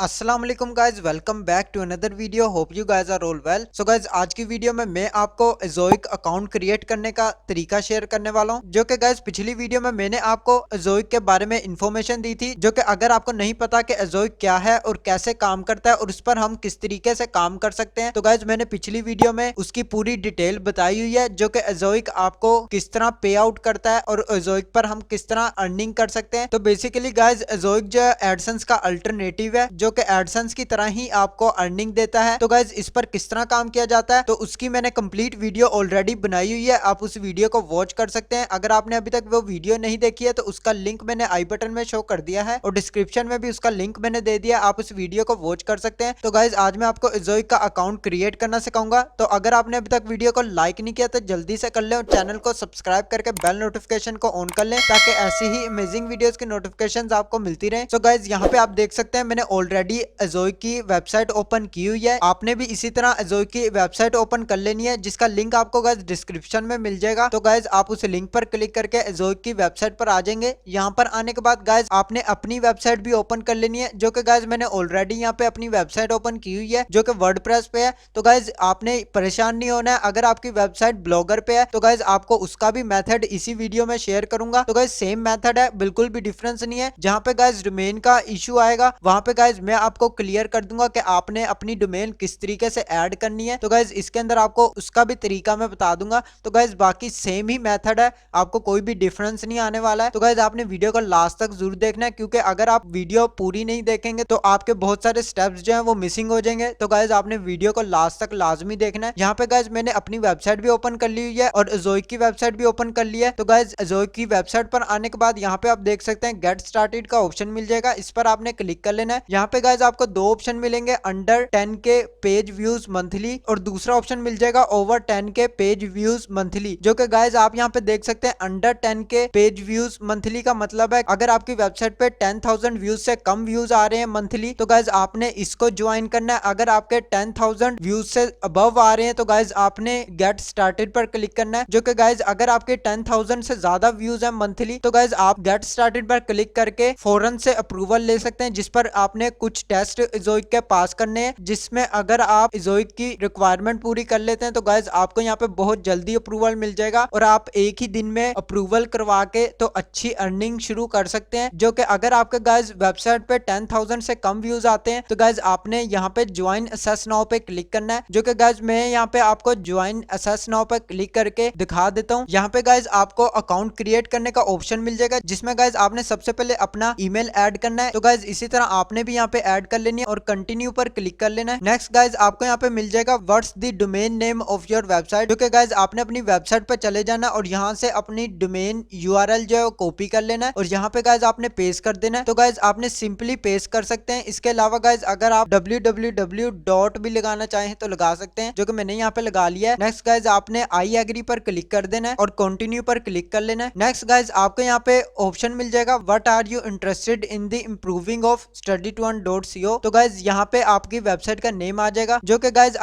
अस्सलाम वालेकुम guys, welcome back to another video. Hope you guys are all well. So guys आज की video में मैं आपको एज़ोइक अकाउंट क्रिएट करने का तरीका शेयर करने वाला हूं, जो कि गाइज पिछली वीडियो में मैंने आपको एज़ोइक के बारे में इंफॉर्मेशन दी थी, जो कि अगर आपको नहीं पता कि एज़ोइक क्या है और कैसे काम करता है और उस पर हम किस तरीके से काम कर सकते हैं, तो गाइज मैंने पिछली वीडियो में उसकी पूरी डिटेल बताई हुई है, जो कि एज़ोइक आपको किस तरह पे आउट करता है और एज़ोइक पर हम किस तरह अर्निंग कर सकते हैं। तो बेसिकली गाइज एज़ोइक जो एडसेंस का अल्टरनेटिव है, जो कि एडसेंस की तरह ही आपको अर्निंग देता है। तो गाइज इस पर किस तरह काम किया जाता है, तो उसकी मैंने कंप्लीट वीडियो ऑलरेडी बनाई हुई है, आप उस वीडियो को वॉच कर सकते हैं। अगर आपने अभी तक वो वीडियो नहीं देखी है तो उसका लिंक मैंने आई बटन में शो कर दिया है और डिस्क्रिप्शन में भी उसका लिंक मैंने दे दिया, आप उस वीडियो को वॉच कर सकते हैं। तो गाइज आज मैं आपको एज़ोइक का अकाउंट क्रिएट करना सिखाऊंगा। तो अगर आपने अभी तक वीडियो को लाइक नहीं किया तो जल्दी से कर ले और चैनल को सब्सक्राइब करके बेल नोटिफिकेशन को ऑन कर लें, ताकि ऐसी ही अमेजिंग वीडियोस की नोटिफिकेशंस आपको मिलती रहे। सो गाइज यहाँ पे आप देख सकते हैं मैंने ऑलरेडी एज़ोइक की वेबसाइट ओपन की हुई है। आपने भी इसी तरह एज़ोइक की वेबसाइट ओपन कर लेनी है, जिसका लिंक आपको गाइज डिस्क्रिप्शन में मिल जाएगा। तो गाइज आप उस लिंक पर क्लिक करके एज़ोइक की वेबसाइट पर आ जाएंगे। यहाँ पर आने के बाद गाइज आपने अपनी वेबसाइट भी ओपन कर लेनी है, जो कि गाइज मैंने ऑलरेडी यहाँ पे अपनी वेबसाइट ओपन की हुई है, जो कि वर्डप्रेस पे है। तो गाइज आपने परेशान नहीं होना है। अगर आपकी वेबसाइट ब्लॉगर पे है तो गाइज आपको उसका भी मेथड इसी वीडियो में शेयर करूंगा। तो गाइज सेम मेथड है, बिल्कुल भी डिफरेंस नहीं है। जहाँ पे गाइज डोमेन का इशू आएगा वहां पे गाइज मैं आपको क्लियर कर दूंगा कि आपने अपनी डोमेन किस तरीके से ऐड करनी है। तो गाइज इसके अंदर आपको उसका भी तरीका मैं बता दूंगा। तो गाइज बाकी सेम ही मेथड है, आपको कोई भी डिफरेंस नहीं आने वाला है। तो गाइज आपने वीडियो को लास्ट तक जरूर देखना है, क्योंकि अगर आप वीडियो पूरी नहीं देखेंगे तो आपके बहुत सारे स्टेप्स जो है वो मिसिंग हो जाएंगे। तो गाइज आपने वीडियो को लास्ट तक लाजमी देखना है। यहाँ पे गाइज मैंने अपनी वेबसाइट भी ओपन कर ली हुई है और एज़ोइक की वेबसाइट भी ओपन कर ली है। तो गाइज एज़ोइक की वेबसाइट पर आने के बाद यहाँ पे आप देख सकते हैं गेट स्टार्टेड का ऑप्शन मिल जाएगा, इस पर आपने क्लिक कर लेना है। यहाँ पे गाइज आपको दो ऑप्शन मिलेंगे, अंडर 10 के पेज व्यूज मंथली और दूसरा ऑप्शन मिल जाएगा ओवर 10 के पेज व्यूज मंथली, जो कि गाइज आप यहाँ पे देख सकते हैं अंडर 10 के पेज व्यूज मंथली का मतलब है अगर आपकी वेबसाइट पे 10,000 व्यूज से कम व्यूज आ रहे हैं मंथली, तो गाइज आपने इसको ज्वाइन करना है। अगर आपके 10,000 व्यूज से अबव आ रहे हैं तो गाइज आपने गेट स्टार्टेड पर क्लिक करना है, जो कि गाइज अगर आपके 10,000 से ज्यादा व्यूज है मंथली तो गाइज आप गेट स्टार्टेड पर क्लिक करके फौरन से अप्रूवल ले सकते हैं, जिस पर आपने कुछ टेस्ट एज़ोइक के पास करने हैं, जिसमें अगर आप एज़ोइक की रिक्वायरमेंट पूरी कर लेते हैं तो गाइज आपको यहाँ पे बहुत जल्दी अप्रूवल मिल जाएगा और आप एक ही दिन में अप्रूवल करवा के तो अच्छी अर्निंग शुरू कर सकते हैं। जो कि अगर आपके गाइज वेबसाइट पे 10,000 से कम व्यूज आते हैं तो गाइज आपने यहाँ पे ज्वाइन असेस नाउ पे क्लिक करना है, जो कि गाइज मैं यहाँ पे आपको ज्वाइन असेस नाउ पे क्लिक करके दिखा देता हूँ। यहाँ पे गाइज आपको अकाउंट क्रिएट करने का ऑप्शन मिल जाएगा, जिसमें गाइज आपने सबसे पहले अपना ईमेल ऐड करना है। तो गाइज इसी तरह आपने भी यहाँ पे ऐड कर लेनी है और कंटिन्यू पर क्लिक कर लेना है। नेक्स्ट गाइज आपको यहाँ पे मिल जाएगा what's the domain name of your website, जो कि गाइज आपने अपनी वेबसाइट पे चले जाना और यहाँ से अपनी डोमेन यूआरएल जो है कॉपी कर लेना है और यहाँ पे गाइज आपने पेस्ट कर देना है। तो गाइज आपने सिंपली पेस्ट कर सकते हैं। इसके अलावा गाइज अगर आप www डॉट भी लगाना चाहें तो लगा सकते हैं, जो कि मैंने यहाँ पे लगा लिया है। नेक्स्ट गाइज आपने आई एग्री पर क्लिक कर देना है और कंटिन्यू पर क्लिक कर लेना है। नेक्स्ट गाइज आपको यहाँ पे ऑप्शन मिल जाएगा what are you interested in the improving of study21.co। तो गाइज यहाँ पे आपकी वेबसाइट का नेम आ जाएगा, जो कि गाइज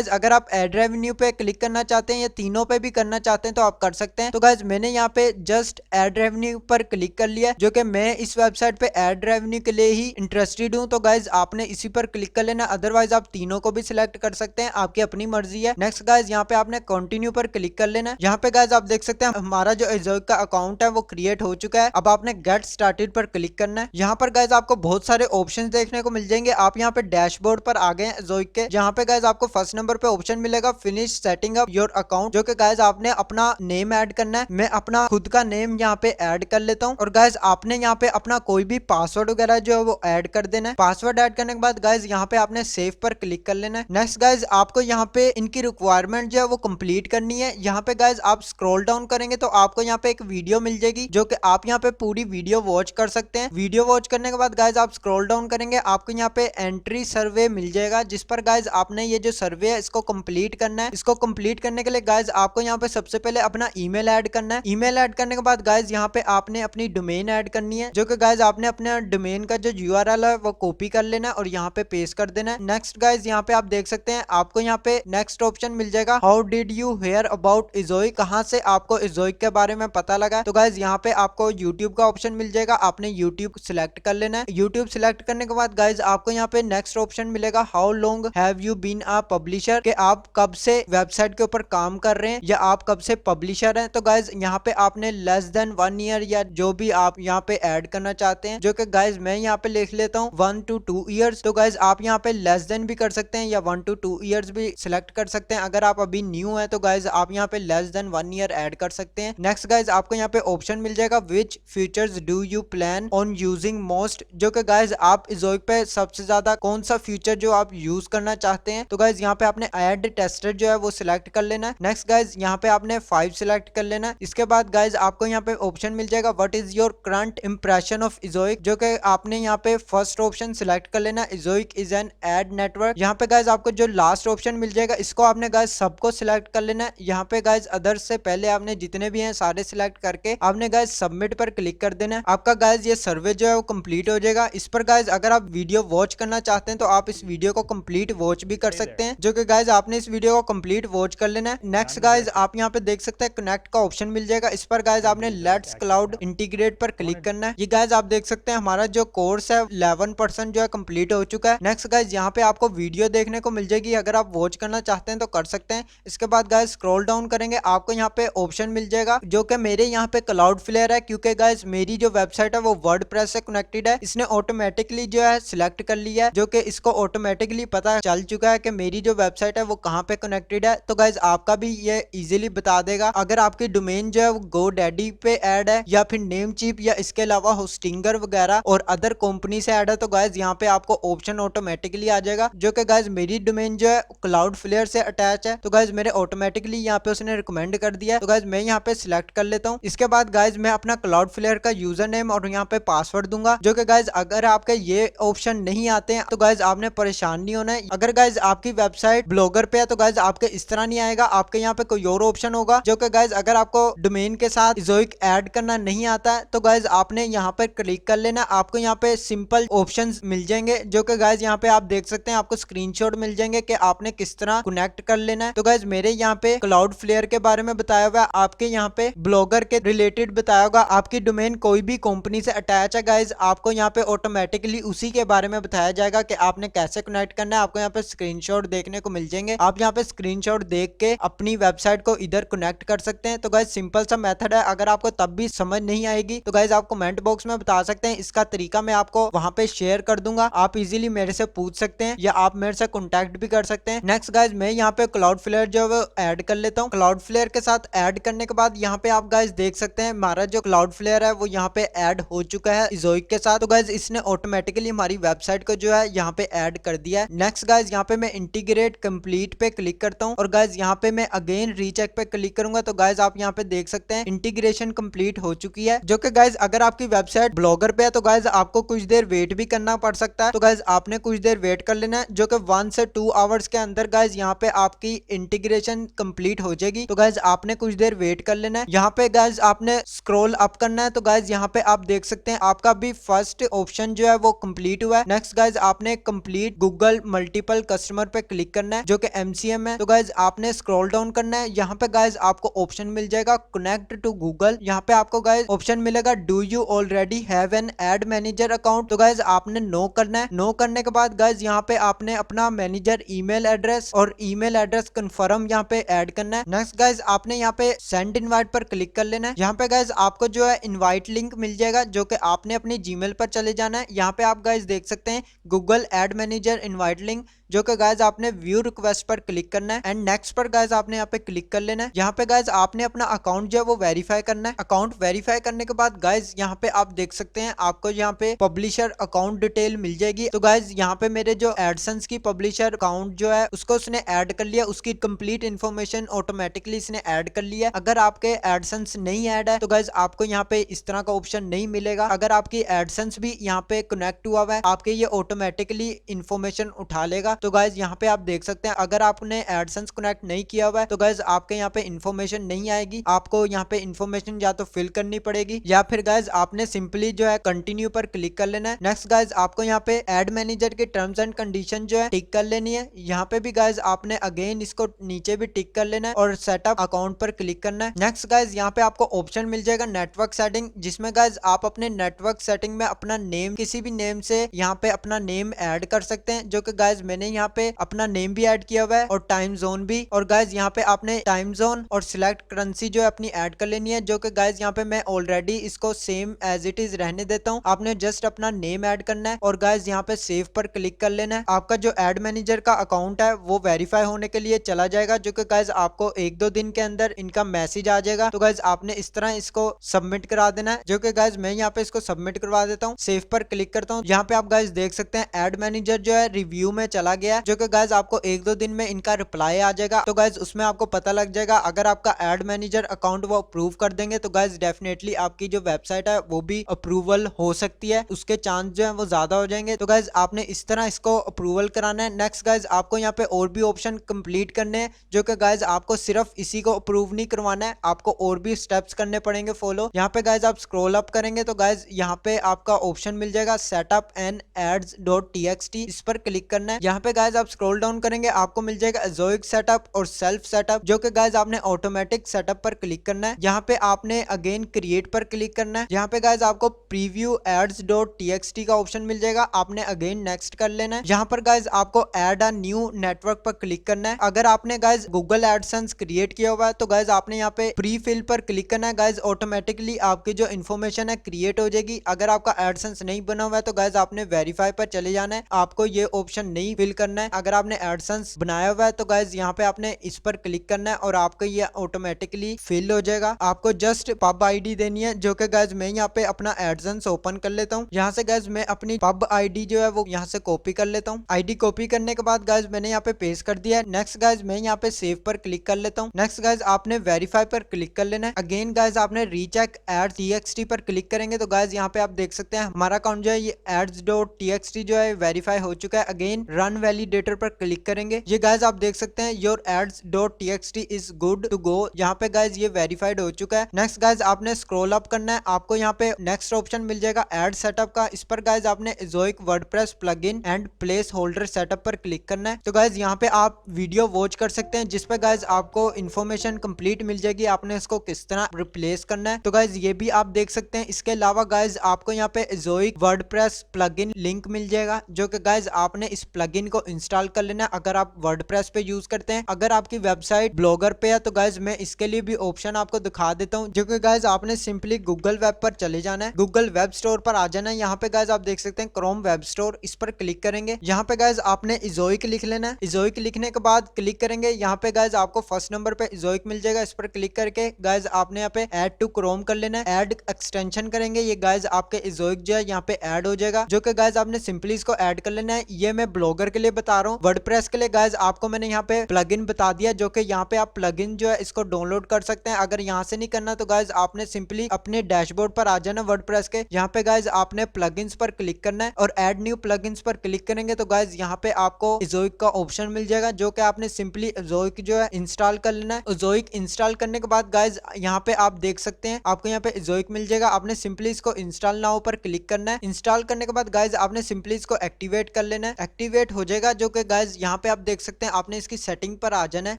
अगर आप एड रेवेन्यू पे क्लिक करना चाहते हैं या तीनों पे भी करना चाहते हैं तो आप कर सकते हैं। तो गाइज मैंने यहाँ पे जस्ट एड रेवेन्यू पर क्लिक कर लिया, जो कि मैं इस वेबसाइट पे एड रेवेन्यू के लिए ही इंटरेस्टेड हूँ। तो गाइज आपने इसी पर क्लिक कर लेना, अदरवाइज आप तीनों को भी सिलेक्ट कर सकते हैं, आपकी अपनी मर्जी है। नेक्स्ट गाइज यहाँ पे आपने कंटिन्यू पर क्लिक कर लेना। यहाँ पे गाइज आप देख सकते हैं हमारा जो एज़ोइक का अकाउंट है वो क्रिएट हो चुका है। अब आपने गेट स्टार्टेड पर क्लिक करना है। यहाँ पर गाइज आपको बहुत सारे ऑप्शंस देखने को मिल जाएंगे। आप यहाँ पे डैशबोर्ड पर आ गए एज़ोइक के, जहाँ पे गाइज आपको फर्स्ट नंबर पे ऑप्शन मिलेगा finish setting up your account, जो कि गाइज आपने अपना नेम ऐड करना है। मैं अपना खुद का नेम यहाँ पे ऐड कर लेता हूँ और गाइज आपने यहाँ पे अपना कोई भी पासवर्ड वगैरह जो है वो ऐड कर देना है। पासवर्ड ऐड करने के बाद गाइज यहाँ पे आपने सेव पर क्लिक कर लेना है। नेक्स्ट गाइज आपको यहाँ पे इनकी रिक्वायरमेंट जो है वो कंप्लीट करनी है। यहाँ पे गाइज आप स्क्रॉल डाउन करेंगे तो आपको यहाँ पे एक वीडियो मिल जाएगी, जो कि आप यहाँ पे पूरी वीडियो वॉच कर सकते हैं। वीडियो वॉच करने के बाद गाइज आप स्क्रॉल डाउन करेंगे, आपको यहाँ पे एंट्री सर्वे मिल जाएगा, जिस पर गाइज आपने ये जो सर्वे है इसको कंप्लीट करना है। इसको कंप्लीट करने के लिए गाइज आपको यहाँ पे सबसे पहले अपना ईमेल ऐड करना है। ईमेल ऐड करने के बाद गाइज यहाँ पे आपने अपनी डोमेन ऐड करनी है, जो कि गाइज आपने अपने डोमेन का जो यूआरएल है वो कॉपी कर लेना है और यहाँ पे पेस्ट कर देना है। नेक्स्ट गाइज यहाँ पे आप देख सकते हैं आपको यहाँ पे नेक्स्ट ऑप्शन मिल जाएगा how did you hear about Ezoic, कहाँ से आपको एज़ोइक के बारे में पता लगा। तो गाइज यहाँ पे आपको यूट्यूब का ऑप्शन मिल जाएगा, आपने यूट्यूब सिलेक्ट कर लेना है। यूट्यूब सिलेक्ट करने के बाद गाइज आपको यहाँ पे नेक्स्ट ऑप्शन मिलेगा how long have you been a publisher, कि आप कब से वेबसाइट के ऊपर काम कर रहे हैं या आप कब से पब्लिशर हैं। तो गाइज यहाँ पे आपने लेस देन 1 ईयर या जो भी आप यहाँ पे ऐड करना चाहते हैं, जो कि गाइज मैं यहाँ पे लिख लेता हूँ 1 to 2 ईयर्स। तो गाइज आप यहाँ पे लेस देन भी कर सकते हैं या 1 to 2 ईयर्स भी सिलेक्ट कर सकते हैं। अगर आप अभी न्यू है तो गाइज आप यहाँ पे लेस देन 1 ईयर ऐड कर सकते हैं। नेक्स्ट गाइज आपको यहाँ पे ऑप्शन मिल जाएगा which features do you plan on using most, जो कि गाइज आप इज़ोइक पे सबसे ज्यादा कौन सा फीचर जो आप यूज करना चाहते हैं। तो गाइज यहाँ पे आपने ऐड टेस्टर जो है वो सिलेक्ट कर लेना है। नेक्स्ट गाइज यहाँ पे आपने 5 सिलेक्ट कर लेना है। इसके बाद गाइज आपको यहाँ पे ऑप्शन मिल जाएगा what is your current impression of Ezoic, जो कि आपने यहाँ पे फर्स्ट ऑप्शन सिलेक्ट कर लेना, इज़ोइक इज एन एड नेटवर्क। यहाँ पे गाइज आपको जो लास्ट ऑप्शन मिल जाएगा इसको आपने गाइज सबको सिलेक्ट कर लेना है। यहाँ पे गाइज अदर्स से पहले आपने जितने भी हैं सारे सिलेक्ट करके आपने गाइज सबमिट पर क्लिक कर देना है। आपका गाइज ये सर्वे जो है वो कंप्लीट हो जाएगा। इस पर गाइज अगर आप वीडियो वॉच करना चाहते हैं तो आप इस वीडियो को कंप्लीट वॉच भी कर सकते हैं, जो कि गाइज आपने इस वीडियो को कंप्लीट वॉच कर लेना है। नेक्स्ट गाइज आप यहाँ पे देख सकते हैं कनेक्ट का ऑप्शन मिल जाएगा। इस पर गाइज आपने लेट्स क्लाउड इंटीग्रेट पर क्लिक करना है। ये गाइज आप देख सकते हैं हमारा जो कोर्स है 11% जो है कंप्लीट हो चुका है। नेक्स्ट गाइज यहाँ पे आपको वीडियो देखने को मिल जाएगी, अगर आप वॉच करना चाहते हैं तो कर सकते हैं। इसके बाद गाइज स्क्रॉल डाउन करेंगे आपको यहाँ पे ऑप्शन मिल जाएगा जो कि मेरे यहाँ पे क्लाउड फ्लेयर है, क्योंकि गाइज मेरी जो वेबसाइट है वो वर्डप्रेस से कनेक्टेड है। इसने ऑटोमेटिकली जो है सिलेक्ट कर लिया है, जो कि इसको ऑटोमेटिकली पता चल चुका है कि मेरी जो वेबसाइट है वो कहाँ पे कनेक्टेड है। तो गाइज आपका भी ये इजीली बता देगा। अगर आपकी डोमेन जो है वो GoDaddy पे ऐड है या फिर नेमचीप या इसके अलावा होस्टिंगर वगैरह और अदर कंपनी से ऐड है, तो गाइज यहाँ पे आपको ऑप्शन ऑटोमेटिकली आ जाएगा, जो कि गाइज मेरी डोमेन जो है क्लाउड फ्लेयर से अटैच है। तो गाइज मेरे ऑटोमेटिकली यहाँ पे उसने रिकमेंड कर दिया है। तो गाइज मैं यहाँ पे सिलेक्ट कर लेता हूँ। इसके बाद गाइज मैं अपना क्लाउड फ्लेयर का यूजर नेम और यहाँ पे पासवर्ड दूंगा, जो कि गाइज अगर आपके ये ऑप्शन नहीं आते हैं तो गाइज आपने परेशान नहीं होना है। अगर गाइज आपकी वेबसाइट ब्लॉगर पे है तो गाइज आपके इस तरह नहीं आएगा, आपके यहाँ पे कोई और ऑप्शन होगा, जो कि गाइज अगर आपको डोमेन के साथ इज़ोइक ऐड करना नहीं आता है तो गाइज आपने यहाँ पर क्लिक कर लेना। आपको यहाँ पे सिंपल ऑप्शंस मिल जाएंगे, जो कि गाइज यहाँ पे आप देख सकते हैं, आपको स्क्रीनशॉट मिल जाएंगे कि आपने किस तरह कनेक्ट कर लेना है। तो गाइज मेरे यहाँ पे क्लाउड फ्लेयर के बारे में बताया हुआ है, आपके यहाँ पे ब्लॉगर के रिलेटेड बताया होगा। आपकी डोमेन कोई भी कंपनी से अटैच है गाइज, आपको यहाँ पे ऑटोमेटिकली उसी के बारे में बताया जाएगा कि आपने कैसे कनेक्ट करना है। आपको यहाँ पे स्क्रीनशॉट देखने को मिल जाएंगे, आप यहाँ पे स्क्रीनशॉट देख के अपनी वेबसाइट को इधर कनेक्ट कर सकते हैं। तो गाइज सिंपल सा मेथड है, अगर आपको तब भी समझ नहीं आएगी तो गाइज आप कमेंट बॉक्स में बता सकते हैं, इसका तरीका मैं आपको वहां पे शेयर कर दूंगा। आप इजीली मेरे से पूछ सकते हैं या आप मेरे से कॉन्टेक्ट भी कर सकते हैं। नेक्स्ट गाइज मैं यहाँ पे क्लाउड फ्लेयर जो है ऐड कर लेता हूँ। क्लाउड फ्लेयर के साथ ऐड करने के बाद यहाँ पे आप गाइज देख सकते हैं हमारा जो क्लाउड फ्लेयर है वो यहाँ पे ऐड हो चुका है इज़ोइक के साथ। तो गाइज इसने ऑटोमेटिकली हमारी वेबसाइट को जो है यहाँ पे ऐड कर दिया है। नेक्स्ट गाइज यहाँ पे मैं इंटीग्रेट कंप्लीट पे क्लिक करता हूँ और गाइज यहाँ पे मैं अगेन रीचेक पे क्लिक करूंगा। तो गाइज आप यहाँ पे देख सकते हैं इंटीग्रेशन कंप्लीट हो चुकी है, जो कि गाइज अगर आपकी वेबसाइट ब्लॉगर पे है तो गाइज आपको कुछ देर वेट भी करना पड़ सकता है। तो गाइज आपने कुछ देर वेट कर लेना है, जो कि 1 से 2 आवर्स के अंदर गाइज यहाँ पे आपकी इंटीग्रेशन कंप्लीट हो जाएगी। तो गाइज आपने कुछ देर वेट कर लेना है। यहाँ पे गाइज आपने स्क्रॉल अप करना है। तो गाइज यहाँ पे आप देख सकते हैं आपका भी फर्स्ट ऑप्शन जो है वो कंप्लीट हुआ है। नेक्स्ट गाइज आपने कंप्लीट गूगल मल्टीपल कस्टमर पे क्लिक करना है, जो कि MCM है। तो गाइज आपने स्क्रॉल डाउन करना है, यहाँ पे गाइज आपको ऑप्शन मिल जाएगा कनेक्ट टू गूगल। यहाँ पे आपको गाइज ऑप्शन मिलेगा do you already have an add manager account. तो गाइज आपने नो करना है। नो करने के बाद गाइज यहाँ पे आपने अपना मैनेजर ईमेल एड्रेस और ईमेल एड्रेस कंफर्म यहाँ पे ऐड करना है। नेक्स्ट गाइज आपने यहाँ पे सेंड इनवाइट पर क्लिक कर लेना है। यहाँ पे गाइज आपको जो है इनवाइट लिंक मिल जाएगा, जो कि आपने अपनी जीमेल पर चले जाना है। यहाँ पे आप गाइज देख सकते हैं Google ad manager invite link, जो कि गाइज आपने व्यू रिक्वेस्ट पर क्लिक करना है एंड नेक्स्ट पर गाइज आपने यहाँ पे क्लिक कर लेना है। यहाँ पे गाइज आपने अपना अकाउंट जो है वो वेरीफाई करना है। अकाउंट वेरीफाई करने के बाद गाइज यहाँ पे आप देख सकते हैं आपको यहाँ पे पब्लिशर अकाउंट डिटेल मिल जाएगी। तो गाइज यहाँ पे मेरे जो एडसेंस की पब्लिशर अकाउंट जो है उसको उसने ऐड कर लिया, उसकी कंप्लीट इन्फॉर्मेशन ऑटोमेटिकली इसने ऐड कर लिया। अगर आपके एडसेंस नहीं ऐड है तो गाइज आपको यहाँ पे इस तरह का ऑप्शन नहीं मिलेगा। अगर आपकी एडसेंस भी यहाँ पे कनेक्ट हुआ है आपके ये ऑटोमेटिकली इन्फॉर्मेशन उठा लेगा। तो गाइज यहाँ पे आप देख सकते हैं अगर आपने एडसेंस कनेक्ट नहीं किया हुआ है तो गाइज आपके यहाँ पे इन्फॉर्मेशन नहीं आएगी, आपको यहाँ पे इन्फॉर्मेशन या तो फिल करनी पड़ेगी या फिर गाइज आपने सिंपली जो है कंटिन्यू पर क्लिक कर लेना है। नेक्स्ट गाइज आपको यहाँ पे एड मैनेजर के टर्म्स एंड कंडीशन जो है टिक कर लेनी है। यहाँ पे भी गाइज आपने अगेन इसको नीचे भी टिक कर लेना है और सेटअप अकाउंट पर क्लिक करना है। नेक्स्ट गाइज यहाँ पे आपको ऑप्शन मिल जाएगा नेटवर्क सेटिंग, जिसमें गाइज आप अपने नेटवर्क सेटिंग में अपना नेम किसी भी नेम से यहाँ पे अपना नेम ऐड कर सकते हैं, जो कि गाइज मैंने यहाँ पे अपना नेम भी ऐड किया हुआ है और टाइम जोन भी। और गाइज यहाँ पे आपने टाइम जोन और सिलेक्ट करेंसी जो है अपनी ऐड कर लेनी है, जो कि गाइज यहाँ पे मैं ऑलरेडी इसको सेम एज इट इज रहने देता हूँ। आपने जस्ट अपना नेम ऐड करना है और गाइज यहाँ पे सेव पर क्लिक कर लेना है। आपका जो एड मैनेजर का अकाउंट है वो वेरीफाई होने के लिए चला जाएगा, जो कि गाइज आपको 1-2 दिन के अंदर इनका मैसेज आ जाएगा। तो गाइज आपने इस तरह इसको सबमिट करा देना है, जो कि गाइज मैं यहाँ पे इसको सबमिट करवा देता हूँ। सेव पर क्लिक करता हूँ। यहाँ पे आप गाइज देख सकते हैं एड मैनेजर जो है रिव्यू में चला गया है, जो कि गाइज आपको 1-2 दिन में इनका रिप्लाई आ जाएगा। तो गाइज उसमें आपको पता लग जाएगा, अगर आपका एड मैनेजर अकाउंट वो अप्रूव कर देंगे तो गाइज डेफिनेटली आपकी जो वेबसाइट है वो भी अप्रूवल हो सकती है, उसके चांस जो है वो ज्यादा हो जाएंगे। तो गाइज आपने इस तरह इसको अप्रूवल कराना है। नेक्स्ट गाइज आपको यहाँ पे और भी ऑप्शन कंप्लीट करने हैं, जो कि गाइज आपको सिर्फ इसी को अप्रूव नहीं करवाना है, आपको और भी स्टेप्स करने पड़ेंगे फॉलो। यहाँ पे गाइज आप स्क्रॉल अप करेंगे तो गाइज यहाँ पे आपका ऑप्शन मिल जाएगा सेटअप एंड एड्स .txt, इस पर क्लिक करना है। यहाँ पे गाइज आप स्क्रॉल डाउन करेंगे आपको मिल जाएगा एजोइक सेटअप और सेल्फ सेटअप, जो कि गाइज आपने ऑटोमेटिक सेटअप पर क्लिक करना है। यहाँ पे आपने अगेन क्रिएट पर क्लिक करना है। यहाँ पे गाइज आपको प्रीव्यू एड्स .txt का ऑप्शन मिल जाएगा, आपने अगेन नेक्स्ट कर लेना है। यहाँ पर गाइज आपको एड अ न्यू नेटवर्क पर क्लिक करना है। अगर आपने गाइज गूगल एडसेंस क्रिएट किया हुआ है तो गाइज आपने यहाँ पे प्री फिल पर क्लिक करना है। गाइज ऑटोमेटिकली आपकी जो इन्फॉर्मेशन है क्रिएट हो जाएगी। अगर आपका एडसेंस नहीं बना हुआ है तो गाइज आपने वेरीफाई पर चले जाना है, आपको ये ऑप्शन नहीं फिल करना है। अगर आपने एडसेंस बनाया हुआ है तो गाइज यहाँ पे आपने इस पर क्लिक करना है और आपको ये ऑटोमेटिकली फिल हो जाएगा। आपको जस्ट पब आईडी देनी है, जो कि गाइज मैं यहाँ पे अपना एडसेंस ओपन कर लेता हूँ। यहाँ से गाइज मैं अपनी पब आईडी जो है वो यहाँ से कॉपी कर लेता हूँ। आईडी कॉपी करने के बाद गाइज मैंने यहाँ पे पेस्ट कर दिया है। नेक्स्ट गाइज मैं यहाँ पे सेव पर क्लिक कर लेता हूँ। नेक्स्ट गाइज आपने वेरीफाई पर क्लिक कर लेना है। अगेन गाइज आपने रीचेक एड्स txt पर क्लिक करेंगे तो गाइज यहाँ पे आप देख सकते हैं हमारा अकाउंट जो है ये ads.txt जो है वेरीफाई हो चुका है। अगेन रन वैलिडेटर पर क्लिक करेंगे। ये गाइज आप देख सकते हैं your ads.txt is good to go, यहाँ पे गाइज ये वेरीफाइड हो चुका है। नेक्स्ट गाइज आपने स्क्रॉल अप करना है, आपको यहाँ पे नेक्स्ट ऑप्शन मिल जाएगा एड सेटअप का, इस पर गाइज आपने Azoic WordPress plugin and place holder setup पर क्लिक करना है। तो गाइज यहाँ पे आप वीडियो वॉच कर सकते हैं, जिसपे गाइज आपको इन्फॉर्मेशन कंप्लीट मिल जाएगी, आपने इसको किस तरह रिप्लेस करना है। तो गाइज ये भी आप देख सकते हैं। इसके अलावा गाइज आपको यहाँ पे एजोइक वर्डप्रेस प्लगइन लिंक मिल जाएगा, जो कि गाइज आपने इस प्लगइन को इंस्टॉल कर लेना है अगर आप वर्डप्रेस पे यूज करते हैं। अगर आपकी वेबसाइट ब्लॉगर पे है तो गाइज मैं इसके लिए भी ऑप्शन आपको दिखा देता हूँ, जो कि गाइज आपने सिंपली गूगल वेब पर चले जाना है, गूगल वेब स्टोर पर आ जाना है। यहाँ पे गाइज आप देख सकते हैं क्रोम वेब स्टोर, इस पर क्लिक करेंगे। यहाँ पे गाइज आपने एजोइक लिख लेना है। एजोइक लिखने के बाद क्लिक करेंगे, यहाँ पे गाइज आपको फर्स्ट नंबर पे एजोइक मिल जाएगा, इस पर क्लिक करके गाइज आपने यहाँ पे ऐड टू क्रोम कर लेना है। ऐड एक्सटेंशन करेंगे, ये गाइज आपके एजोइक जो है यहाँ पे ऐड हो जाएगा, जो कि गाइज आपने सिंपली इसको ऐड कर लेना है। ये मैं ब्लॉगर के लिए बता रहा हूँ। वर्डप्रेस के लिए गाइज आपको मैंने यहाँ पे प्लगइन बता दिया, जो कि यहाँ पे आप प्लगइन जो है इसको डाउनलोड कर सकते हैं। अगर यहाँ से नहीं करना तो गाइज आपने सिंपली अपने डैशबोर्ड पर आ जाना वर्डप्रेस के, यहाँ पे गाइज आपने प्लगइन्स पर क्लिक करना है और ऐड न्यू प्लगइन्स पर क्लिक करेंगे तो गाइज यहाँ पे आपको एजोइक का ऑप्शन मिल जाएगा, जो कि आपने सिंपली एजोइक जो है इंस्टॉल कर लेना है। एजोइक इंस्टॉल करने के बाद गाइज यहाँ पे आप देख सकते हैं आपको यहाँ पे एजोइक मिल जाएगा, आपने सिंपली इसको इंस्टॉल नाउ पर क्लिक करना है। इंस्टॉल करने के बाद गाइज आपने सिंपली इसको एक्टिवेट कर लेना है। एक्टिवेट हो जाएगा, जो कि गाइज यहाँ पे आप देख सकते हैं आपने इसकी सेटिंग पर आ जाना है।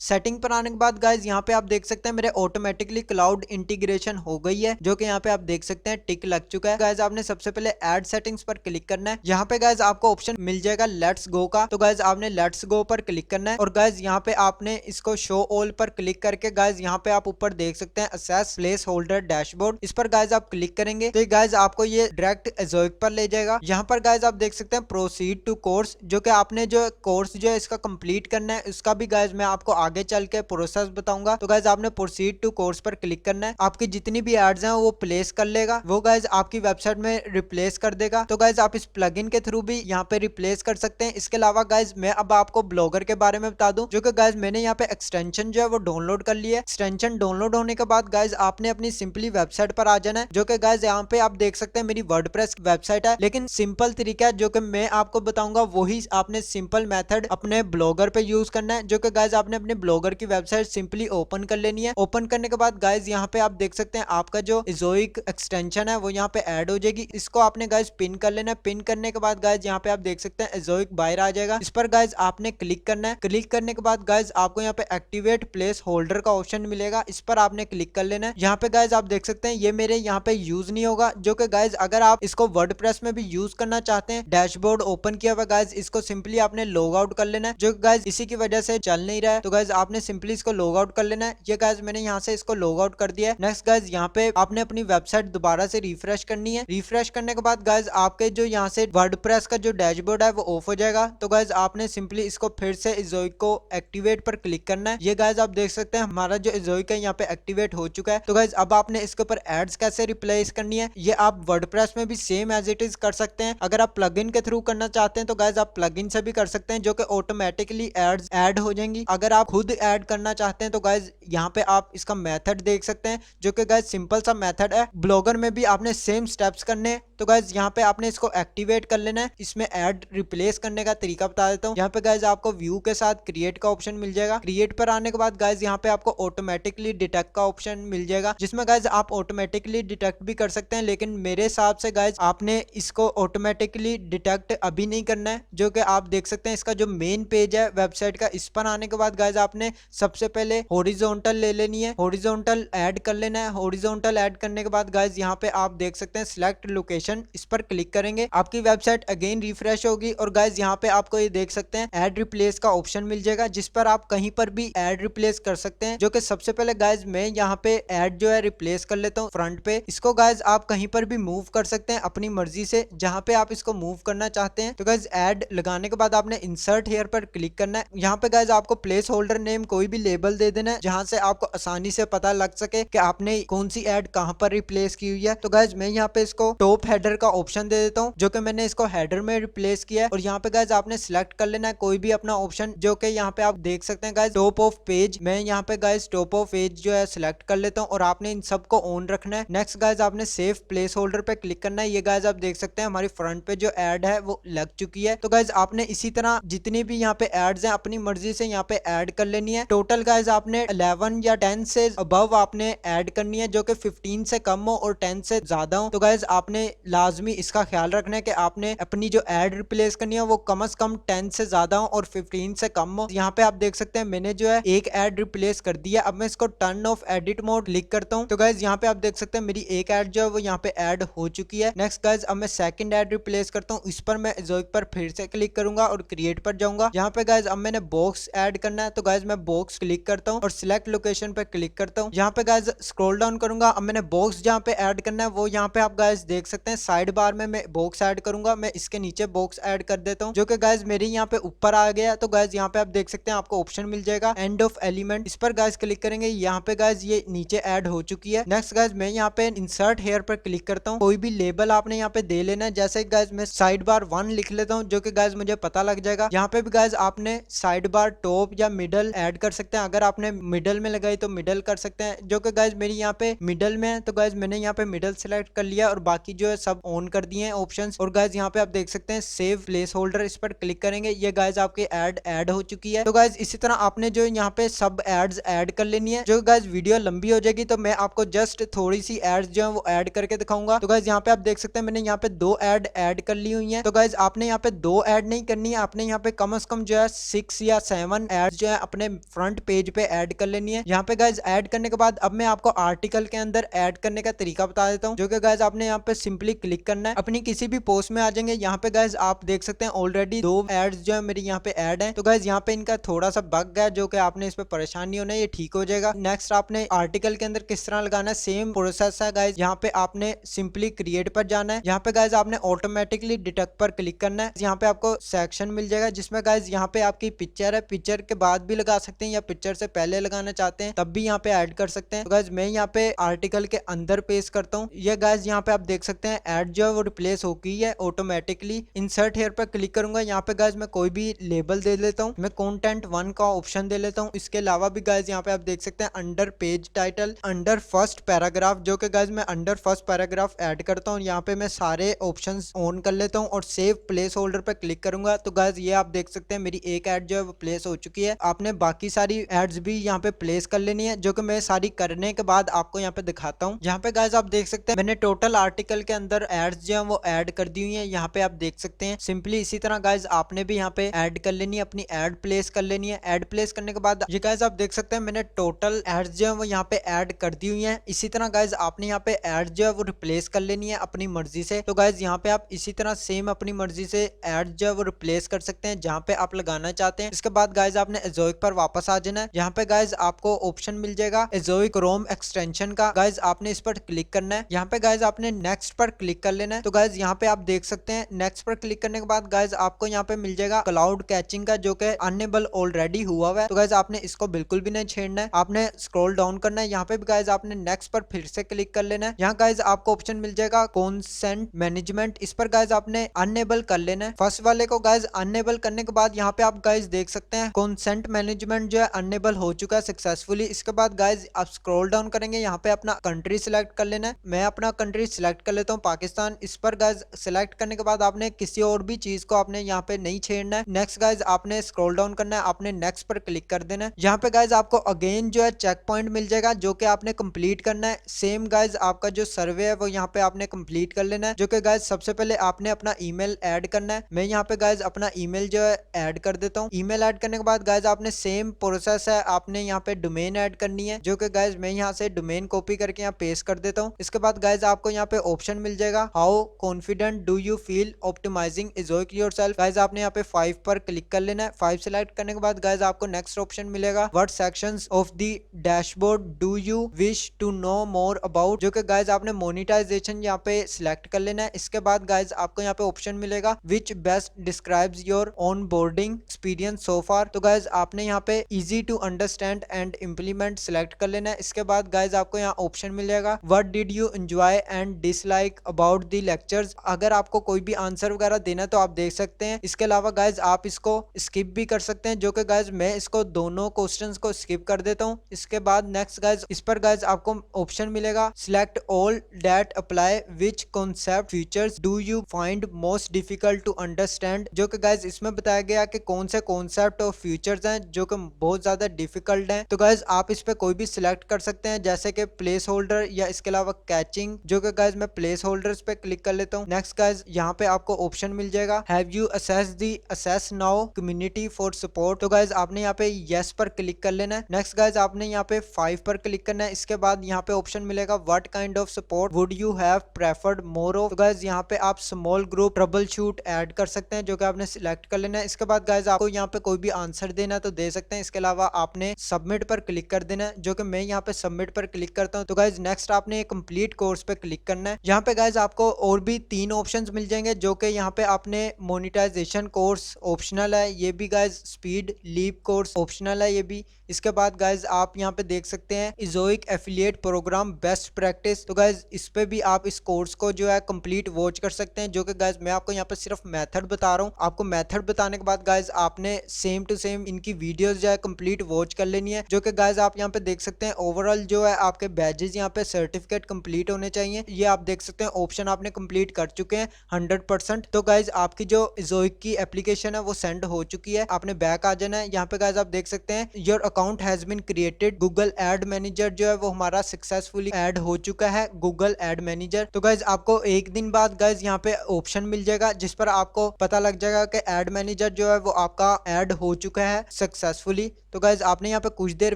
सेटिंग पर आने के बाद गाइज यहाँ पे आप देख सकते हैं मेरे ऑटोमेटिकली क्लाउड इंटीग्रेशन हो गई है, जो कि यहाँ पे आप देख सकते हैं टिक लग चुका है। गाइज आपने सबसे पहले एड सेटिंग्स पर क्लिक करना है। यहाँ पे गाइज आपको ऑप्शन मिल जाएगा लेट्स गो का, तो गाइज आपने लेट्स गो पर क्लिक करना है और गाइज यहाँ पे आपने इसको शो ऑल पर क्लिक करके गाइज यहाँ पे आप ऊपर देख सकते हैं असेस प्लेस होल्डर डैशबोर्ड, इस पर गाइज आप क्लिक करेंगे तो गाइज आपको ये डायरेक्ट एजोइक पर ले जाएगा। यहाँ पर गाइज आप देख सकते हैं प्रोसीड टू कोर्स, जो कि आपने जो कोर्स जो है इसका कंप्लीट करना है, उसका भी गाइज मैं आपको आगे चल के प्रोसेस बताऊंगा। तो गाइज आपने प्रोसीड टू कोर्स पर क्लिक करना है। आपकी जितनी भी एड्स हैं वो प्लेस कर लेगा, वो गाइज आपकी वेबसाइट में रिप्लेस कर देगा। तो गाइज आप इस प्लगइन के थ्रू भी यहाँ पे रिप्लेस कर सकते हैं। इसके अलावा गाइज मैं अब आपको ब्लॉगर के बारे में बता दूं, जो कि गाइज मैंने यहाँ पे एक्सटेंशन जो है वो डाउनलोड कर लिया है। एक्सटेंशन डाउनलोड होने के बाद गाइज आपने अपनी सिंपली वेबसाइट पर आ जाना है, जो कि गाइज यहाँ पे आप देख सकते हैं मेरी वर्डप्रेस वेबसाइट है, लेकिन सिंपल तरीका है जो कि मैं आपको बताऊंगा वही आपने सिंपल मेथड अपने ब्लॉगर पे यूज करना है, जो कि गाइज आपने अपने ब्लॉगर की वेबसाइट सिंपली ओपन कर लेनी है। ओपन करने के बाद गाइज यहाँ पे आप देख सकते हैं आपका जो एज़ोइक एक्सटेंशन है वो यहाँ पे ऐड हो जाएगी। इसको आपने गाइज पिन कर लेना है। पिन करने के बाद गाइज यहाँ पे आप देख सकते हैं एज़ोइक बायर आ जाएगा। इस पर गाइज आपने क्लिक करना है। क्लिक करने के बाद गाइज आपको यहाँ पे एक्टिवेट प्लेस होल्डर का ऑप्शन मिलेगा, इस पर आपने क्लिक कर लेना है। यहाँ पे गाइज आप देख सकते हैं ये मेरे यहाँ पे यूज नहीं होगा, जो कि गाइज अगर आप इसको वर्डप्रेस में भी यूज करना चाहते हैं, डैशबोर्ड ओपन किया हुआ गाइज इसको सिंपली आपने लॉग आउट कर लेना है, जो गाइज इसी की वजह से चल नहीं रहा है। तो गाइज आपने सिंपली इसको लॉग आउट कर लेना है। ये गाइज मैंने यहाँ से इसको लॉग आउट कर दिया है। नेक्स्ट गाइज यहाँ पे आपने अपनी वेबसाइट दोबारा से रिफ्रेश करनी है। रिफ्रेश करने के बाद गाइज आपके जो यहाँ से वर्डप्रेस का जो डैशबोर्ड है वो ऑफ हो जाएगा। तो गाइज आपने सिंपली इसको फिर से एज़ोइक को एक्टिवेट पर क्लिक करना है। ये गाइज आप देख सकते हैं हमारा जो एज़ोइक है यहाँ पे एक्टिवेट हो चुका है। तो गाइज अब आपने इसके ऊपर एड्स कैसे रिप्लेस करनी है ये आप वर्डप्रेस में भी सेम एज इट इज कर सकते हैं। अगर आप प्लगइन के थ्रू करना चाहते हैं तो गाइज आप प्लगइन से भी कर सकते हैं, जो कि ऑटोमेटिकली एड्स ऐड हो जाएंगी। अगर आप खुद ऐड करना चाहते हैं तो गाइज यहाँ पे आप इसका मेथड देख सकते हैं, जो कि गाइज सिंपल सा मेथड है। ब्लॉगर में भी आपने सेम स्टेप्स करने हैं। तो गाइज यहाँ पे आपने इसको एक्टिवेट कर लेना है। इसमें ऐड रिप्लेस करने का तरीका बता देता हूँ। यहाँ पे गाइज आपको व्यू के साथ क्रिएट का ऑप्शन मिल जाएगा। क्रिएट पर आने के बाद गाइज यहाँ पे आपको ऑटोमेटिकली डिटेक्ट का ऑप्शन मिल जाएगा, जिसमें गाइज आप ऑटोमेटिकली डिटेक्ट भी कर सकते हैं, लेकिन मेरे हिसाब से गाइज आपने इसको ऑटोमेटिकली डिटेक्ट अभी नहीं करना है। जो कि आप देख सकते हैं इसका जो मेन पेज है वेबसाइट का, इस पर आने के बाद गाइज आपने सबसे पहले हॉरिजॉन्टल ले लेनी है। हॉरिजॉन्टल ऐड कर लेना है। हॉरिजॉन्टल ऐड करने के बाद गाइज यहाँ पे आप देख सकते हैं सिलेक्ट लोकेशन, इस पर क्लिक करेंगे आपकी वेबसाइट अगेन रिफ्रेश होगी। और गाइज यहाँ पे आपको ये देख सकते हैं ऐड रिप्लेस का ऑप्शन मिल जाएगा, जिस पर आप कहीं पर भी ऐड रिप्लेस कर सकते हैं। जो कि सबसे पहले गाइज मैं यहाँ पे ऐड जो है रिप्लेस कर लेता हूँ फ्रंट पे। इसको गाइज आप कहीं पर भी मूव कर सकते हैं अपनी मर्जी से, जहाँ पे आप इसको मूव करना चाहते हैं। तो गाइज ऐड लगाने के बाद आपने इंसर्ट हेयर पर क्लिक करना है। यहाँ पे गाइज आपको प्लेस होल्डर नेम कोई भी लेबल दे देना है, जहाँ से आपको आसानी से पता लग सके कि आपने कौन सी ऐड कहाँ पर रिप्लेस की हुई है। तो गाइज मैं यहाँ पे इसको टॉप हेडर का ऑप्शन दे देता हूँ, जो कि मैंने इसको हेडर में रिप्लेस किया है। और यहाँ पे गाइज आपने सिलेक्ट कर लेना है कोई भी अपना ऑप्शन, जो कि यहाँ पे आप देख सकते हैं गाइज टॉप ऑफ पेज। मैं यहाँ पे गाइज टॉप ऑफ पेज जो है सिलेक्ट कर लेता हूँ और आपने इन सबको ऑन रखना है। नेक्स्ट गाइज आपने सेव प्लेस होल्डर पे क्लिक करना है। ये गाइज आप देख सकते हैं हमारी फ्रंट पे जो ऐड है वो लग चुकी है। तो गाइज आपने इसी तरह जितनी भी यहाँ पे एड्स हैं अपनी मर्जी से यहाँ पे ऐड कर लेनी है। टोटल गाइज आपने 11 या 10 से अबव आपने ऐड करनी है, जो कि 15 से कम हो और 10 से ज्यादा हो। तो गाइज आपने लाजमी इसका ख्याल रखना है कि आपने अपनी जो ऐड रिप्लेस करनी है वो कम से कम 10 से ज्यादा हो और 15 से कम हो। यहाँ पे आप देख सकते हैं मैंने जो है एक ऐड रिप्लेस कर दिया। अब मैं इसको turn off edit mode click करता हूँ। तो गाइज यहाँ पे आप देख सकते हैं मेरी एक ऐड जो है वो यहाँ पे ऐड हो चुकी है। नेक्स्ट गाइज अब मैं सेकंड ऐड रिप्लेस करता हूँ। इस पर मैं एज़ोइक पर फिर से क्लिक करूंगा और क्रिएट पर जाऊंगा। यहाँ पे गाइज अब मैंने बॉक्स ऐड करना है। तो गाइज मैं बॉक्स क्लिक करता हूँ और सिलेक्ट लोकेशन पे क्लिक करता हूँ। यहाँ पे गाइज स्क्रॉल डाउन करूंगा। अब मैंने बॉक्स जहाँ पे ऐड करना है वो यहाँ पे आप गाइज देख सकते हैं साइड बार में मैं बॉक्स ऐड करूंगा। मैं इसके नीचे बॉक्स ऐड कर देता हूँ, जो कि गाइज मेरी यहाँ पे ऊपर आ गया। तो गाइज यहाँ पे आप देख सकते हैं आपको ऑप्शन मिल जाएगा एंड ऑफ एलिमेंट। इस पर गाइज क्लिक करेंगे। यहाँ पे गाइज ये नीचे ऐड हो चुकी है। नेक्स्ट गाइज मैं यहाँ पे इंसर्ट हेयर पर क्लिक करता हूँ। कोई भी लेबल आपने यहाँ पे दे लेना है। जैसे गाइज मैं साइड बार 1 लिख लेता हूँ, जो कि गाइज मुझे पता लग जाएगा। यहाँ पे भी गाइज आपने साइड बार टॉप या मिडल ऐड कर सकते हैं। अगर आपने मिडल में लगाई तो मिडल कर सकते हैं, जो कि गाइज मेरी यहाँ पे मिडल में है। तो गाइज मैंने यहाँ पे मिडल सेलेक्ट कर लिया और बाकी जो है सब ऑन कर दिए हैं ऑप्शंस। और गाइज यहाँ पे आप देख सकते हैं सेव प्लेस होल्डर, इस पर क्लिक करेंगे। ये गाइज आपकी ऐड हो चुकी है। तो गाइज इसी तरह आपने जो यहाँ पे सब एड्स ऐड कर लेनी है। जो गाइज वीडियो लंबी हो जाएगी तो मैं आपको जस्ट थोड़ी सी एड्स जो है वो ऐड करके दिखाऊंगा। तो गाइज यहाँ पे आप देख सकते हैं मैंने यहाँ पे 2 ऐड कर ली हुई है। तो गाइज आपने यहाँ पे 2 ऐड नहीं करनी है, आपने यहाँ पे कम से कम जो है 6 या 7 एड्स जो है अपने फ्रंट पेज पे ऐड कर लेनी है। यहाँ पे गाइज ऐड करने के बाद अब मैं आपको आर्टिकल के अंदर ऐड करने का तरीका बता देता हूँ, जो कि गाइज आपने यहाँ पे सिंपली क्लिक करना है। अपनी किसी भी पोस्ट में आ जाएंगे। यहाँ पे गाइज आप देख सकते हैं ऑलरेडी 2 एड्स जो है मेरी यहाँ पे ऐड है। तो गाइज यहाँ पे इनका थोड़ा सा बग है, जो कि आपने इस पे परेशान नहीं होना है, ये ठीक हो जाएगा। नेक्स्ट आपने आर्टिकल के अंदर किस तरह लगाना है, सेम प्रोसेस है गाइज। यहाँ पे आपने सिंपली क्रिएट पर जाना है। यहाँ पे गाइज आपने ऑटोमेटिकली डिटेक्ट पर क्लिक करना है। यहाँ पे आपको सेक्शन मिल जाएगा, जिसमें गाइज यहाँ पे आपकी पिक्चर है। पिक्चर के बाद भी लगा सकते हैं या पिक्चर से पहले लगाना चाहते हैं तब भी यहाँ पे ऐड कर सकते हैं। तो गाइज मैं यहाँ पे आर्टिकल के अंदर पेस्ट करता हूँ। ये गाइज यहाँ पे आप देख सकते हैं ऐड जो है वो रिप्लेस हो गई है ऑटोमेटिकली। इंसर्ट हेयर पर क्लिक करूंगा। यहाँ पे गाइज मैं कोई भी लेबल दे लेता हूँ। मैं कंटेंट 1 का ऑप्शन दे लेता हूँ। इसके अलावा भी गाइज यहाँ पे आप देख सकते हैं under page title, under first paragraph, जो कि गाइज मैं अंडर फर्स्ट पैराग्राफ ऐड करता हूँ। यहाँ पे मैं सारे ऑप्शंस ऑन कर लेता हूँ और सेव प्लेस होल्डर पे क्लिक करूंगा। करूंगा। तो गाइज ये आप देख सकते हैं मेरी एक ऐड जो है वो प्लेस हो चुकी है। आपने बाकी सारी एड्स भी यहाँ पे प्लेस कर लेनी है, जो कि मैं सारी करने के बाद आपको यहाँ पे दिखाता हूँ। यहाँ पे गाइज आप देख सकते हैं मैंने टोटल आर्टिकल के अंदर एड्स जो है वो ऐड कर दी हुई है। यहाँ पे आप देख सकते हैं सिंपली इसी तरह गाइज आपने भी यहाँ पे ऐड कर लेनी है, अपनी एड प्लेस कर लेनी है। एड प्लेस करने के बाद ये गाइज आप देख सकते हैं मैंने टोटल एड्स जो है वो यहाँ पे ऐड कर दी हुई है। इसी तरह गाइज आपने यहाँ पे एड जो है वो रिप्लेस कर लेनी है अपनी मर्जी से। तो गाइज यहाँ पे आप इसी तरह सेम अपनी मर्जी से एड जो है वो रिप्लेस कर सकते हैं जहाँ पे आप लगाना चाहते हैं। इसके बाद गाइज आपने एजोइक पर वापस आ जाना है। यहाँ पे गाइज आपको ऑप्शन मिल जाएगा एजोइक क्रोम एक्सटेंशन का। गाइज आपने इस पर क्लिक करना है। यहाँ पे गाइज आपने नेक्स्ट पर क्लिक कर लेना है। तो गाइज यहाँ पे आप देख सकते हैं नेक्स्ट पर क्लिक करने के बाद गाइज आपको यहाँ पे मिल जाएगा क्लाउड कैचिंग का, जो कि अनेबल ऑलरेडी हुआ है। तो गाइज आपने इसको बिल्कुल भी नहीं छेड़ना है, आपने स्क्रॉल डाउन करना है। यहाँ पे भी गाइज आपने नेक्स्ट पर फिर से क्लिक कर लेना है। यहाँ गाइज आपको ऑप्शन मिल जाएगा कंसेंट मैनेजमेंट, इस पर गाइज आपने अनेबल कर लेना है। फर्स्ट वाले को गाइज अनेबल करने के बाद यहाँ पे आप गाइज देख सकते हैं कंसेंट मैनेजमेंट जो है अनेबल हो चुका है सक्सेसफुली। इसके बाद गाइज आप स्क्रॉल डाउन करेंगे, यहाँ पे अपना कंट्री सिलेक्ट कर लेना है। मैं अपना कंट्री सिलेक्ट कर लेता हूँ पाकिस्तान। इस पर गाइज सिलेक्ट करने के बाद आपने किसी और भी चीज को आपने यहाँ पे नहीं छेड़ना है। नेक्स्ट गाइज आपने स्क्रॉल डाउन करना है, आपने नेक्स्ट पर क्लिक कर देना है। यहाँ पे गाइज आपको अगेन जो है चेक पॉइंट मिल जाएगा जो कि आपने कंप्लीट करना है। सेम गाइज आपका जो सर्वे है वो यहाँ पे आपने कंप्लीट कर लेना है, जो कि गाइज सबसे पहले आपने अपना ईमेल ऐड करना है। मैं यहाँ पे गाइज अपना ईमेल जो है ऐड कर देता हूँ। ईमेल ऐड करने के बाद गाइज आपने सेम प्रोसेस है, आपने यहाँ पे डोमेन ऐड करनी है, जो कि गाइज मैं यहाँ से डोमेन कॉपी करके यहाँ पेस्ट कर देता हूँ। इसके बाद गाइज आपको यहाँ पे ऑप्शन मिल जाएगा how confident do you feel optimising Ezoic yourself. Guys आपने यहाँ पे 5 पर क्लिक कर लेना है। 5 सिलेक्ट करने के बाद गाइज आपको नेक्स्ट ऑप्शन मिलेगा what sections of the dashboard do you wish to know more about, जो कि गाइज आपने मोनेटाइजेशन यहाँ पे सिलेक्ट कर लेना है। इसके बाद गाइज आपको यहाँ पे ऑप्शन मिलेगा which best describes your onboarding experience so far. तो गाइज आपने यहाँ पे easy to understand and implement select कर लेना है। इसके बाद गाइज आपको यहाँ ऑप्शन मिलेगा what did you enjoy and dislike about the lectures. अगर आपको कोई भी आंसर वगैरह देना तो आप देख सकते हैं। इसके अलावा गाइज आप इसको स्किप भी कर सकते हैं, जो कि गाइज मैं इसको दोनों क्वेश्चंस को स्किप कर देता हूँ। इसके बाद नेक्स्ट गाइज इस पर गाइज आपको ऑप्शन मिलेगा select all that apply which concept features do you find most difficult to understand, जो कि गाइज इसमें बताया गया कि कौन से कॉन्सेप्ट और फीचर्स हैं जो कि बहुत ज्यादा डिफिकल्ट हैं। तो गाइज आप इस पे कोई भी सिलेक्ट कर सकते हैं, जैसे कि प्लेस होल्डर या इसके अलावा कैचिंग, जो कि गाइज मैं प्लेस होल्डर्स पे क्लिक कर लेता हूँ। नेक्स्ट गाइज यहाँ पे आपको ऑप्शन मिल जाएगा have you assess now community for support. तो गाइज आपने यहाँ पे यस पर क्लिक कर लेना है। नेक्स्ट गाइज आपने यहाँ पे 5 पर क्लिक करना है। इसके बाद यहाँ पे ऑप्शन मिलेगा what kind of support would you have preferred more of. तो गाइज यहाँ पे आप small group trouble shoot add कर सकते हैं, जो कि आपने सिलेक्ट कर लेना है। इसके बाद गाइज आपको यहाँ पे कोई भी आंसर देना तो दे सकते हैं। इसके अलावा आपने सबमिट पर क्लिक कर देना है, जो कि मैं यहाँ पे सबमिट पर क्लिक करता हूँ। तो गाइज नेक्स्ट आपने कंप्लीट कोर्स पे क्लिक करना है। यहाँ पे गाइज आपको और भी 3 ऑप्शंस मिल जाएंगे, जो कि यहाँ पे आपने मोनेटाइजेशन कोर्स ऑप्शनल है, ये भी guys speed leap course optional है ये भी। इसके बाद गाइज आप यहाँ पे देख सकते हैं Ezoic affiliate program best practice. तो गाइज इस पे भी आप इस कोर्स को जो है कंप्लीट वॉच कर सकते हैं, जो कि गाइज मैं आपको यहाँ पे सिर्फ मेथड बता रहा हूँ। आपको मेथड बताने के बाद गाइज आपने सेम टू सेम इनकी वीडियोस जो है कंप्लीट वॉच कर लेनी है, जो कि गाइज आप यहाँ पे देख सकते हैं ओवरऑल जो है आपके बैजेस यहाँ पे सर्टिफिकेट कंप्लीट होने चाहिए। ये आप देख सकते हैं ऑप्शन आपने कंप्लीट कर चुके हैं 100%। तो गाइज आपकी जो एजोइक की एप्लीकेशन है वो सेंड हो चुकी है, आपने बैक आ जाना है। यहाँ पे गाइज आप देख सकते हैं your account has been created, Google ad manager जो है वो हमारा सक्सेसफुली ऐड हो चुका है, गूगल एड मैनेजर। तो गाइज आपको एक दिन बाद गाइज यहाँ पे ऑप्शन मिल जाएगा जिस पर आपको पता लग जाएगा कि एड मैनेजर जो है वो आपका ऐड हो चुका है सक्सेसफुली। तो गाइज आपने यहाँ पे कुछ देर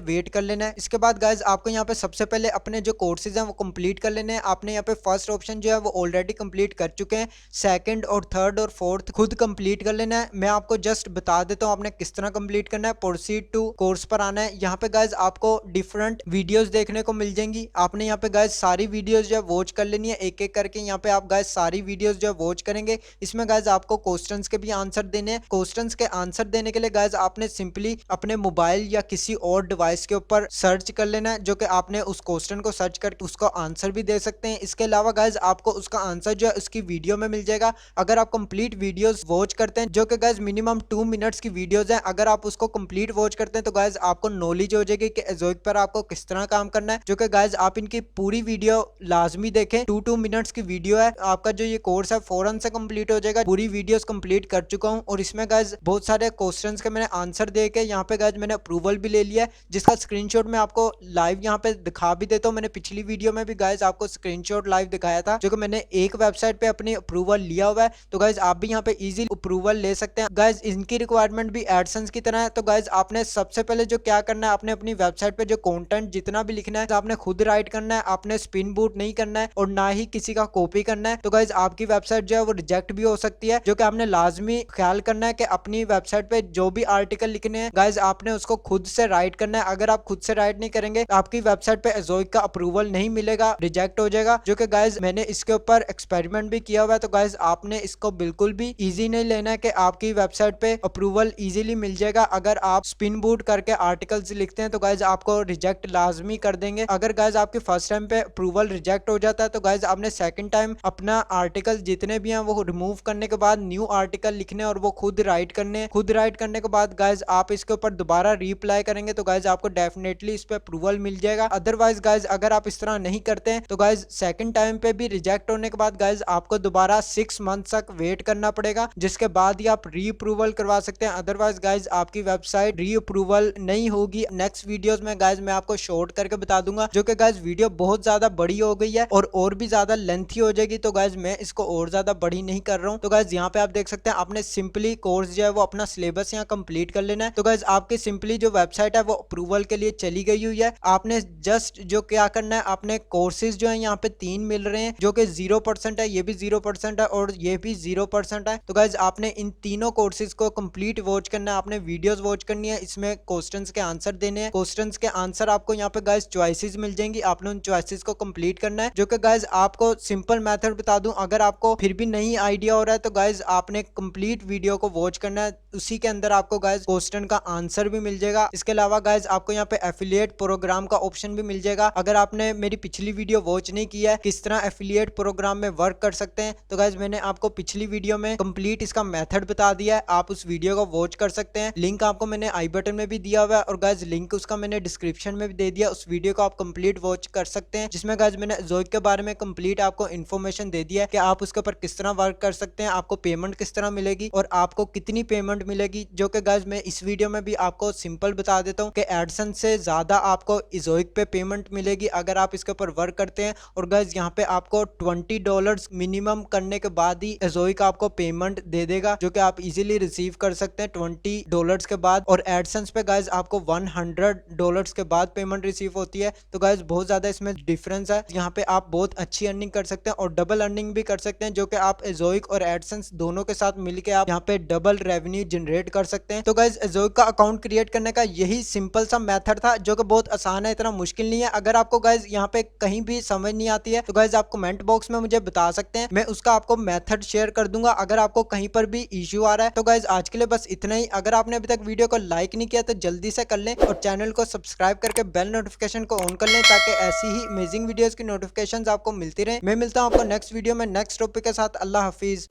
वेट कर लेना है। इसके बाद गाइज आपको यहाँ पे सबसे पहले अपने जो कोर्सेज हैं वो कंप्लीट कर लेने हैं। आपने यहाँ पे फर्स्ट ऑप्शन जो है वो ऑलरेडी कंप्लीट कर चुके हैं, सेकंड और थर्ड और फोर्थ खुद कंप्लीट कर लेना है। मैं आपको जस्ट बता देता हूँ आपने किस तरह कंप्लीट करना है। प्रोसीड टू कोर्स पर आना है। यहाँ पे गाइज आपको डिफरेंट वीडियोस देखने को मिल जाएंगी। आपने यहाँ पे गाइज सारी वीडियोस जो है वॉच कर लेनी है एक एक करके। यहाँ पे आप गाइज सारी वीडियोस जो है वॉच करेंगे। इसमें गाइज आपको क्वेश्चंस के भी आंसर देने हैं। क्वेश्चंस के आंसर देने के लिए गाइज आपने सिंपली अपने मोबाइल या किसी और डिवाइस के ऊपर सर्च कर लेना है, जो कि आपने उस क्वेश्चन को सर्च करके उसका आंसर भी दे सकते हैं। इसके अलावा गाइज आपको उसका आंसर जो है उसकी वीडियो में मिल जाएगा। अगर आप कंप्लीट वीडियोस वॉच करते हैं, जो कि गाइज मिनिमम 2 मिनट्स की वीडियोस हैं, अगर आप उसको कंप्लीट वॉच करते हैं तो गाइज आपको नॉलेज हो जाएगी कि एजोइक पर आपको किस तरह काम करना है, जो कि गाइज आप इनकी पूरी वीडियो लाजमी देखें। 2 मिनट्स की वीडियो है। आपका जो ये कोर्स है फौरन से कंप्लीट हो जाएगा। पूरी वीडियोस कंप्लीट कर चुका हूँ और इसमें गाइज बहुत सारे क्वेश्चंस के मैंने आंसर दे के यहाँ पे गाइज मैंने अप्रूवल भी ले लिया है, जिसका स्क्रीनशॉट मैं आपको लाइव यहाँ पे दिखा भी देता हूँ। मैंने पिछली वीडियो में भी गाइज आपको स्क्रीनशॉट लाइव दिखाया था, जो कि मैंने एक वेबसाइट पे अपनी अप्रूवल लिया हुआ है। तो गाइज आप भी यहाँ पे इजी अप्रूवल ले सकते हैं। गाइज इनकी रिक्वायरमेंट भी एडसेंस की तरह है। तो गाइज आपने सबसे पहले जो क्या करना है, आपने अपनी वेबसाइट पे जो कंटेंट जितना भी लिखना है तो आपने खुद राइट करना है। आपने स्पिन बूट नहीं करना है और ना ही किसी का कॉपी करना है। तो गाइज आपकी वेबसाइट जो है वो रिजेक्ट भी हो सकती है, जो कि आपने लाजमी ख्याल करना है कि अपनी वेबसाइट पे जो भी आर्टिकल लिखने हैं गाइज आपने उसको खुद से राइट करना है। अगर आप खुद से राइट नहीं करेंगे तो आपकी वेबसाइट पे एजोइक का अप्रूवल नहीं मिलेगा, रिजेक्ट हो जाएगा। जो कि गाइज मैंने इसके ऊपर एक्सपेरिमेंट भी किया हुआ है। तो गाइज आपने इसको बिल्कुल भी इजी नहीं लेना है कि आपकी वेबसाइट पे अप्रूवल इजीली मिल जाएगा। अगर आप स्पिन बूट करके आर्टिकल्स लिखते हैं तो गाइज आपको रिजेक्ट लाजमी कर देंगे। अगर गाइज आपके फर्स्ट टाइम पे अप्रूवल रिजेक्ट हो जाता है तो गाइज आपने सेकंड टाइम अपना आर्टिकल जितने भी हैं वो रिमूव करने के बाद न्यू आर्टिकल लिखने और वो खुद राइट करने। खुद राइट करने के बाद गाइज आप इसके ऊपर दोबारा रीअप्लाई करेंगे तो गाइज आपको डेफिनेटली इस पे अप्रूवल मिल जाएगा। अदरवाइज गाइज अगर आप इस तरह नहीं करते हैं तो गाइज सेकंड टाइम पे भी रिजेक्ट होने के बाद गाइज आपको दोबारा 6 मंथ तक वेट करना पड़ेगा, जिसके बाद ही आप री अप्रूवल करवा सकते हैं। अदरवाइज गाइज आपकी वेबसाइट री अप्रूवल नहीं होगी। नेक्स्ट वीडियोस में गाइज मैं आपको शॉर्ट करके बता दूंगा, जो कि गाइज वीडियो बहुत ज्यादा बड़ी हो गई है और भी ज्यादा लेंथी हो जाएगी। तो गाइज मैं इसको और ज्यादा बड़ी नहीं कर रहा हूँ। तो गाइज यहाँ पे आप देख सकते हैं आपने सिंपली कोर्स जो है वो अपना सिलेबस यहाँ कंप्लीट कर लेना है। तो गाइज आपकी सिंपली जो वेबसाइट है वो अप्रूवल के लिए चली गई हुई है। आपने जस्ट जो क्या करना है, आपने कोर्सेज जो है यहाँ पे 3 मिल रहे हैं, जो कि 0% है, ये भी 0% है और ये भी 0% है। तो गाइज आपने इन तीनों कोर्सेज को कंप्लीट वॉच करना है। आपने वीडियोस वॉच करनी है, इसमें क्वेश्चंस के आंसर देने हैं। क्वेश्चंस के आंसर आपको यहाँ पे गाइज चॉइसेस मिल जाएंगी, आपने उन चॉइसेस को कंप्लीट करना है। जो कि गाइज आपको सिंपल मेथड बता दूं, अगर आपको फिर भी नहीं आइडिया हो रहा है तो गाइज आपने कंप्लीट वीडियो को वॉच करना है। उसी के अंदर आपको गाइज क्वेश्चन का आंसर भी मिल जाएगा। इसके अलावा गाइज आपको यहाँ पे एफिलिएट प्रोग्राम का ऑप्शन भी मिल जाएगा। अगर आपने मेरी पिछली वीडियो वॉच नहीं किया है किस तरह एफिलिएट प्रोग्राम में वर्क कर सकते हैं, तो गाइज मैंने आपको पिछली वीडियो में कंप्लीट इसका मेथड बता दिया है। आप उस वीडियो को वॉच कर सकते हैं। लिंक आपको मैंने आई बटन में भी दिया हुआ है और गाइज लिंक उसका मैंने डिस्क्रिप्शन में भी दे दिया। उस वीडियो को आप कंप्लीट वॉच कर सकते हैं, जिसमें गाइज मैंने एजोइक के बारे में कंप्लीट आपको इन्फॉर्मेशन दे दिया है कि आप उसके ऊपर किस तरह वर्क कर सकते हैं, आपको पेमेंट किस तरह मिलेगी और आपको कितनी पेमेंट मिलेगी। जो कि गाइज मैं इस वीडियो में भी आपको सिंपल बता देता हूँ कि एडसेंस से ज्यादा आपको एजोइक पे पेमेंट मिलेगी अगर आप इसके ऊपर वर्क करते हैं। और गाइज यहाँ पे आपको $20 मिनिमम करने के बाद ही एजोइक आपको पेमेंट दे देगा, जो कि आप इजीली रिसीव कर सकते हैं $20 के बाद। और एडसेंस पे गाइज आपको $100 के बाद पेमेंट रिसीव होती है। तो गाइज बहुत ज्यादा इसमें डिफरेंस है। यहाँ पे आप बहुत अच्छी अर्निंग कर सकते हैं और डबल अर्निंग भी कर सकते हैं, जो कि आप एजोइक और एडसेंस दोनों के साथ मिलकर आप यहाँ पे डबल रेवेन्यू जनरेट कर सकते हैं। तो गाइज एजोइक का अकाउंट क्रिएट करने का यही सिंपल सा मेथड था, जो कि बहुत आसान है, इतना मुश्किल नहीं है। अगर आपको गाइज यहाँ पे कहीं भी समझ नहीं आती है तो गाइज आप कमेंट बॉक्स में मुझे बता सकते हैं, मैं उसका आपको मेथड शेयर कर दूंगा अगर आपको कहीं पर भी इश्यू आ रहा है। तो गाइज आज के लिए बस इतना ही। अगर आपने अभी तक वीडियो को लाइक नहीं किया तो जल्दी से कर लें और चैनल को सब्सक्राइब करके बेल नोटिफिकेशन को ऑन कर लें, ताकि ऐसी ही अमेजिंग वीडियोस की नोटिफिकेशंस आपको मिलती रहे। मैं मिलता हूं आपको नेक्स्ट वीडियो में नेक्स्ट टॉपिक के साथ। अल्लाह हाफिज।